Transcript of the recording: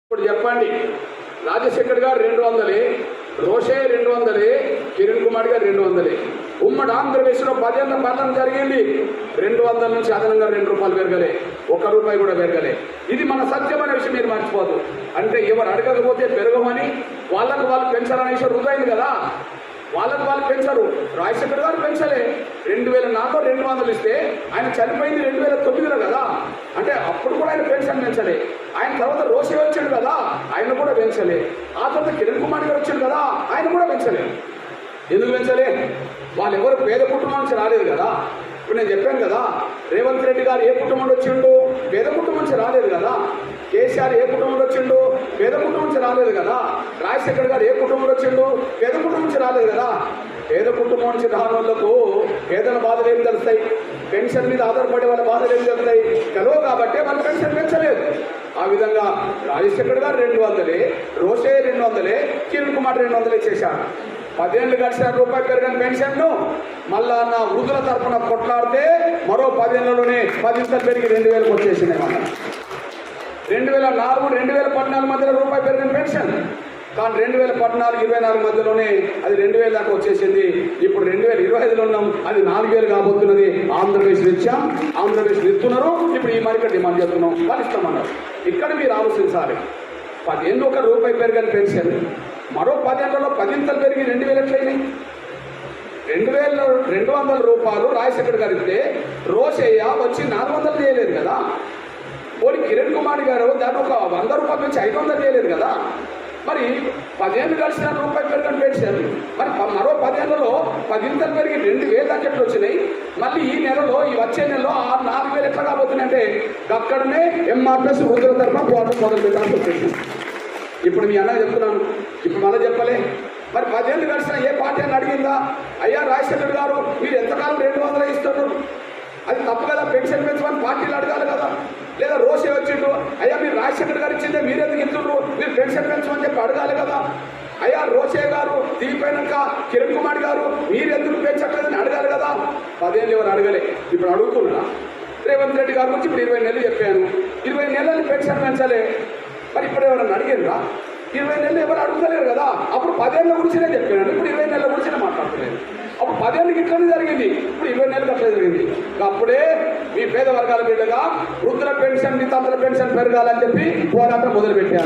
ఇప్పుడు చెప్పండి, రాజశేఖర్ గారు 200, రోషే 200, కిరణ్ కుమార్ గారు 200. ఉమ్మడి ఆంధ్రప్రదేశ్లో 10 ఏళ్ల పాలన జరిగింది. 200 నుంచి అదనంగా 2 రూపాయలు పెరగలే, 1 రూపాయి కూడా పెరగలే. ఇది మన సత్యమైన విషయం, మీరు మర్చిపోదు. అంటే ఎవరు అడగకపోతే పెరగమని వాళ్ళకు వాళ్ళు పెంచాలనే విషయం రుజువైంది కదా. వాళ్ళకు వాళ్ళు పెంచరు. రాజశేఖర్ గారు పెంచలే. 2004లో 200 ఇస్తే ఆయన చనిపోయింది 2009లో కదా. అంటే అప్పుడు కూడా ఆయన పెన్షన్ పెంచలే. ఆయన తర్వాత రోషే వచ్చాడు కదా, ఆయన కూడా పెంచలే. ఆ తర్వాత కిరణ్ కుమార్ గారు వచ్చాడు కదా, ఆయన కూడా పెంచలే. ఎందుకు పెంచలే? వాళ్ళు ఎవరు పేద కుటుంబం నుంచి రాలేదు కదా. ఇప్పుడు నేను చెప్పాను కదా, రేవంత్ రెడ్డి గారు ఏ కుటుంబం వచ్చిండు? పేద కుటుంబం నుంచి రాలేదు కదా. కేసీఆర్ ఏ కుటుంబంలో వచ్చిండు? పేద కుటుంబం నుంచి రాలేదు కదా. రాజశేఖర్ గారు ఏ కుటుంబంలో వచ్చిండు? పేద కుటుంబం నుంచి రాలేదు కదా. పేద కుటుంబం నుంచి రాని వాళ్ళకు పేదల బాధలు ఏం తెలుస్తాయి? పెన్షన్ మీద ఆధారపడే వాళ్ళ బాధలు ఏం తెలుస్తాయి? కలవు కాబట్టి వాళ్ళు పెన్షన్ పెంచలేదు. ఆ విధంగా రాజశేఖర్ గారు 200, రోషే 200, కిరణ్ కుమార్ 200 చేశారు. 10 ఏళ్ళు గడిచిన రూపాయి పెరిగిన పెన్షన్ను మళ్ళా నా వృద్ధుల తరఫున కొట్లాడితే మరో 10 ఏళ్లలోనే 10 పెరిగి 2000 వచ్చేసినాయి. మన 2004, 2014 మధ్యలో రూపాయి పెరిగిన పెన్షన్, కానీ 2014, 24 మధ్యలోనే అది 2000 దాకా వచ్చేసింది. ఇప్పుడు 2025లో ఉన్నాం, అది 4000 కాబోతున్నది. ఆంధ్రప్రదేశ్ ఇచ్చాం, ఆంధ్రప్రదేశ్ ఇస్తున్నారు. ఇప్పుడు ఈ మరిక డిమాండ్ చేస్తున్నాం, వాళ్ళు ఇస్తామన్నారు. ఇక్కడ మీరు ఆలోచించాలి. 10 ఏళ్ళు 1 రూపాయి పెరిగిన పెన్షన్ మరో 10 ఏళ్లలో 10 పెరిగి 2000 ఎట్లయినాయి? 200 రూపాయలు రాజశేఖర్ గారు ఇస్తే రోషయ్య వచ్చి 400 చేయలేదు కదా. పోనీ కిరణ్ కుమార్ గారు దాన్ని ఒక 100 రూపాయల నుంచి 500 చేయలేదు కదా. మరి 10 ఏళ్ళు కలిసిన రూపాయి పెరిగిన పెన్షన్ మరి మరో 10 ఏళ్లలో 10 పెరిగి 2000 దాకా వచ్చినాయి. మళ్ళీ ఈ నెలలో, ఈ వచ్చే నెలలో 4000 ఎట్లా కాబోతున్నాయి అంటే అక్కడనే ఎంఆర్ఎస్ వృద్ధుల తరఫున పోరాటం మొదలు పెట్టాల్సి వచ్చేసింది. ఇప్పుడు మీ అన్న చెప్తున్నాను, ఇప్పుడు మళ్ళీ చెప్పలే. మరి 10 ఏళ్ళు కలిసిన ఏ పార్టీ అని అడిగిందా? అయ్యా రాజశేఖర్ గారు మీరు ఎంతకాలం 200 ఇస్తున్నారు, అది తప్పు కదా, పెన్షన్ పెంచమని పార్టీలు అడగాలి కదా. లేదా రోషే వచ్చిండు, అయ్యా మీరు రాజశేఖర్ గారు ఇచ్చిందే మీరు ఎందుకు ఇస్తున్నారు, మీరు పెన్షన్ పెంచమని చెప్పి అడగాలి కదా. అయ్యా రోషే గారు దిగిపోయినాక కిరణ్ కుమార్ గారు మీరు ఎందుకు పెంచట్లేదని అడగాలి కదా. 10 ఏళ్ళు ఎవరు అడగలే. ఇప్పుడు అడుగుతున్నా. రేవంత్ రెడ్డి గారి గురించి ఇప్పుడు 20 నెలలు చెప్పాను. 20 నెలలు పెన్షన్ పెంచలే. మరి ఇప్పుడు ఎవరన్నా అడిగారా? 20 నెలలు ఎవరు అడుగుతలేరు కదా. అప్పుడు 10 ఏళ్ళ గురించినే చెప్పాను, ఇప్పుడు 20 నెలల గురించి మాట్లాడలేదు. అప్పుడు 10 ఏళ్ళకి ఇట్లనే జరిగింది, ఇప్పుడు 20 నెలలకు అట్లా జరిగింది. అప్పుడే మీ పేద వర్గాల బిడ్డగా వృద్ధుల పెన్షన్, నితాంతల పెన్షన్ పెరగాలని చెప్పి పోరాటం మొదలుపెట్టాను.